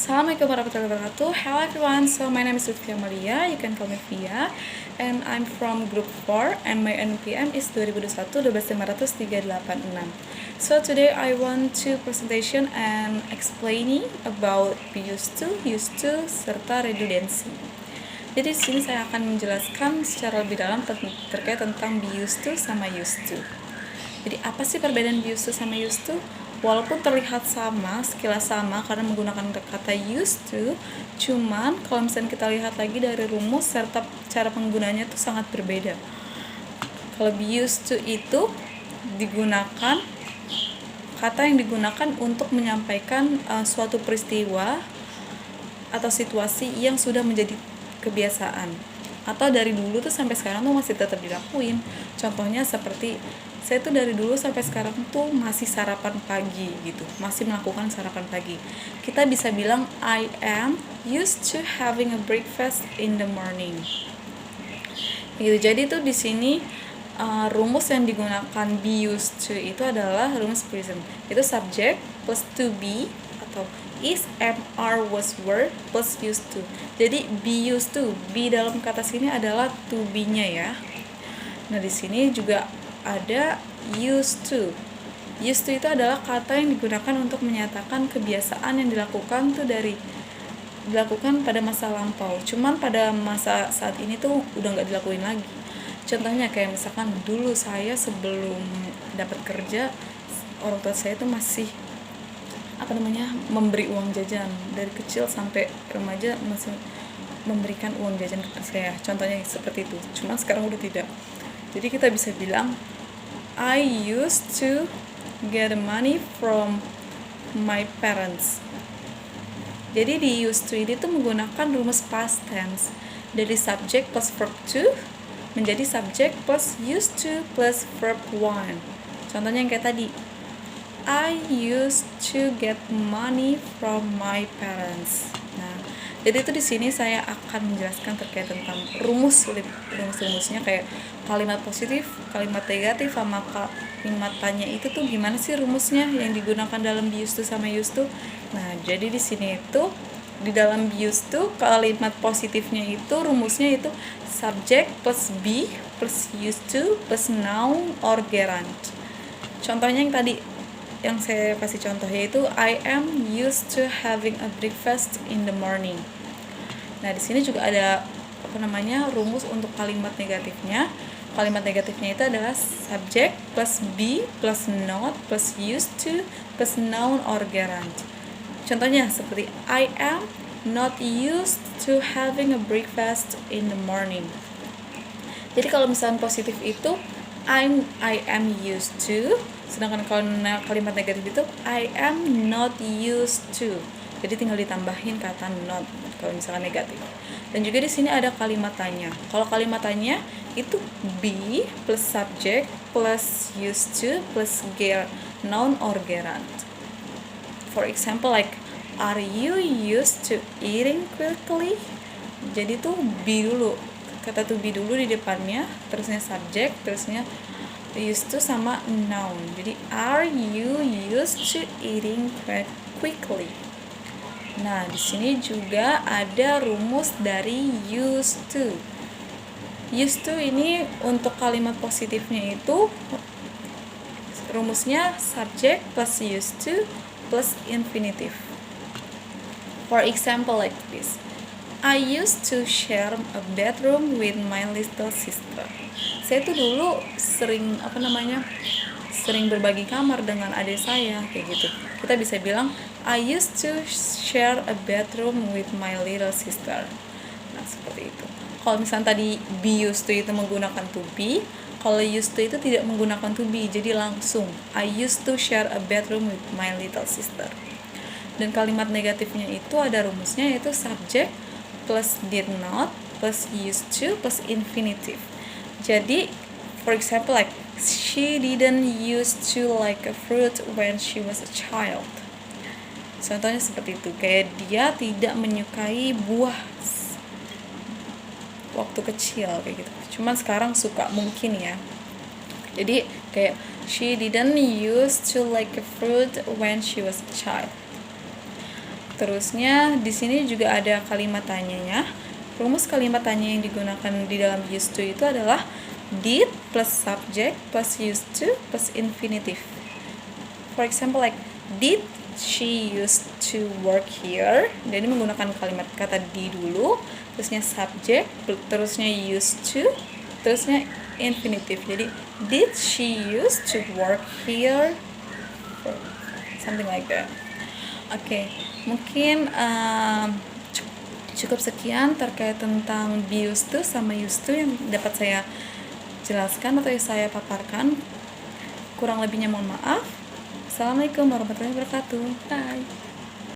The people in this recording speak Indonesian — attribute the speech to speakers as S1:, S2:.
S1: Assalamualaikum warahmatullahi wabarakatuh. Hello everyone, so my name is Lutfia Maria, you can call me Via, and I'm from group 4 and my NPM is 2021-12536. So today I want to presentation and explaining about used to, serta redundancy. Jadi di sini saya akan menjelaskan secara lebih dalam terkait tentang used to sama used to. Jadi apa sih perbedaan used to sama used to? Walaupun terlihat sama, sekilas sama karena menggunakan kata used to, cuman kalau misalnya kita lihat lagi dari rumus serta cara penggunaannya itu sangat berbeda. Kalau used to itu digunakan, kata yang digunakan untuk menyampaikan suatu peristiwa atau situasi yang sudah menjadi kebiasaan atau dari dulu tuh sampai sekarang tuh masih tetap dilakuin. Contohnya seperti saya tuh dari dulu sampai sekarang tuh masih sarapan pagi gitu, masih melakukan sarapan pagi. Kita bisa bilang I am used to having a breakfast in the morning. Gitu. Jadi tuh di sini rumus yang digunakan be used to itu adalah rumus present. Itu subject plus to be atau is, am, are, was, were plus used to. Jadi be used to, be dalam kata sini adalah to be-nya ya. Nah, di sini juga ada used to. Used to itu adalah kata yang digunakan untuk menyatakan kebiasaan yang dilakukan pada masa lampau. Cuman pada masa saat ini tuh udah nggak dilakuin lagi. Contohnya kayak misalkan dulu saya sebelum dapat kerja, orang tua saya tuh masih memberi uang jajan dari kecil sampai remaja, masih memberikan uang jajan ke saya. Contohnya seperti itu. Cuman sekarang udah tidak. Jadi kita bisa bilang I used to get money from my parents. Jadi di used to ini tuh menggunakan rumus past tense. Dari subject plus verb to menjadi subject plus used to plus verb one. Contohnya yang kayak tadi, I used to get money from my parents. Nah, jadi itu di sini saya akan menjelaskan terkait tentang rumusnya kayak kalimat positif, kalimat negatif, sama kalimat tanya itu tuh gimana sih rumusnya yang digunakan dalam be used to sama used to. Nah, jadi di sini itu di dalam be used to kalimat positifnya itu rumusnya itu subject plus be plus used to plus noun or gerund. Contohnya yang tadi yang saya kasih contohnya itu I am used to having a breakfast in the morning. Nah, di sini juga ada rumus untuk kalimat negatifnya. Kalimat negatifnya itu adalah subject plus be plus not plus used to plus noun or gerund. Contohnya seperti I am not used to having a breakfast in the morning. Jadi kalau misalnya positif itu I am used to, sedangkan kalau kalimat negatif itu I am not used to. Jadi tinggal ditambahin kata not kalau misalkan negatif. Dan juga di sini ada kalimat tanya. Kalau kalimat tanya itu be plus subject plus used to plus noun or gerund. For example like are you used to eating quickly? Jadi tuh be dulu. Kata to be dulu di depannya, terusnya subject, terusnya used to sama noun. Jadi are you used to eating quickly? Nah, di sini juga ada rumus dari used to. Used to ini untuk kalimat positifnya itu rumusnya subject plus used to plus infinitive. For example like this. I used to share a bedroom with my little sister. Saya tuh dulu sering berbagi kamar dengan adik saya kayak gitu. Kita bisa bilang I used to share a bedroom with my little sister. Nah, seperti itu. Kalau misalnya tadi be used to itu menggunakan to be, kalau used to itu tidak menggunakan to be, jadi langsung I used to share a bedroom with my little sister. Dan kalimat negatifnya itu ada rumusnya, yaitu subject plus did not plus used to plus infinitive. Jadi for example like she didn't used to like a fruit when she was a child. Contohnya seperti itu, kayak dia tidak menyukai buah waktu kecil kayak gitu. Cuman sekarang suka mungkin ya. Jadi kayak she didn't used to like a fruit when she was a child. Terusnya di sini juga ada kalimat tanyanya. Rumus kalimat tanya yang digunakan di dalam used to itu adalah did plus subject plus used to plus infinitive. For example, like did she used to work here? Jadi menggunakan kalimat kata di dulu, terusnya subject, terusnya used to, terusnya infinitive. Jadi did she used to work here? Something like that. Oke, mungkin cukup sekian terkait tentang be used to sama used to yang dapat saya jelaskan atau saya paparkan. Kurang lebihnya mohon maaf. Assalamualaikum warahmatullahi wabarakatuh. Bye.